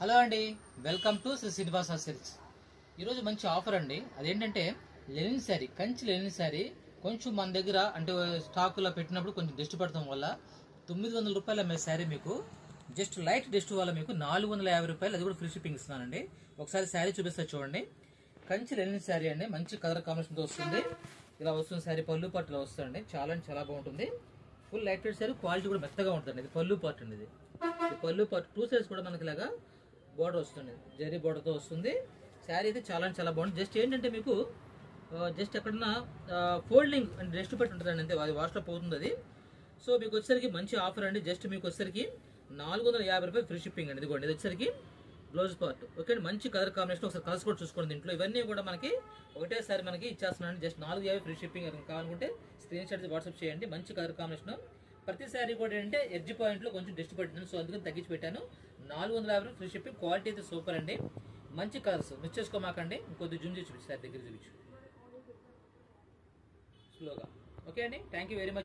Hello అండి, welcome to Shri Srinivasa silks. ఈరోజు మంచి ఆఫర్ అండి. అదేంటంటే లెనిన్ శారీ, కంచి లెనిన్ శారీ కొంచెం మన దగ్గర అంటే స్టాకులో పెట్టినప్పుడు కొంచెం డిస్ట్ పడటం వల్ల 900 రూపాయలు అమ్మే శారీ మీకు జస్ట్ లైట్ డిస్ట్ వల్ల మీకు 450 రూపాయలు, అది కూడా ఫ్రీ షిప్పింగ్ ఇస్తున్నానండి. ఒకసారి శారీ చూపిస్తా చూడండి. కంచి లెనిన్ శారీ అండి, మంచి కలర్ కాంబినేషన్తో వస్తుంది. ఇలా వస్తుంది శారీ, పళ్ళు పట్టులో వస్తుంది. చాలా అంటే చాలా బాగుంటుంది. Full light weight sari, quality కూడా మెత్తగా ఉంటుంది. ఇది పళ్ళు పార్ట్ అండి. ఇది పళ్ళు పార్ట్, టూ సైడ్స్ కూడా మనకి ఇలాగా బోర్డర్ వస్తుంది, జరీ బోర్డర్తో వస్తుంది. శారీ అయితే చాలా అంటే చాలా బాగుంటుంది. జస్ట్ ఏంటంటే మీకు జస్ట్ ఎక్కడన్నా ఫోల్డింగ్ అంటే రెస్ట్ పెట్టి ఉంటుందండి, అంతే. అది వాష్లో పోతుంది అది. సో మీకు వచ్చేసరికి మంచి ఆఫర్ అండి. జస్ట్ మీకు వచ్చేసరికి 450 రూపాయలు ఫ్రీ షిప్పింగ్ అండి. ఇదిగోండి, ఇది వచ్చేసరికి బ్లౌజ్ పార్ట్. ఓకే అండి, మంచి కలర్ కాంబినేషన్. ఒకసారి కలర్స్ కూడా చూసుకోండి. దీంట్లో ఇవన్నీ కూడా మనకి ఒకటేసారి మనకి ఇచ్చేస్తున్నాను. Just 450 free shipping. కావాలనుకుంటే స్క్రీన్ షాట్ వాట్సాప్ చేయండి. మంచి కలర్ కాంబినేషన్. ప్రతి శారీ కూడా ఏంటంటే ఎడ్జ్ పాయింట్లో కొంచెం డిస్ట్ పెట్టాను, సో అందుకని తగ్గించి పెట్టాను. 450 ఫ్రీ షిప్పింగ్. క్వాలిటీ అయితే సూపర్ అండి. మంచి కలర్స్ మిస్ చేసుకోమాకండి. ఇంకొద్ది జూమ్ చేసి చూపించు, సార్ దగ్గర చూపించు స్లోగా. ఓకే అండి, థ్యాంక్ యూ వెరీ మచ్.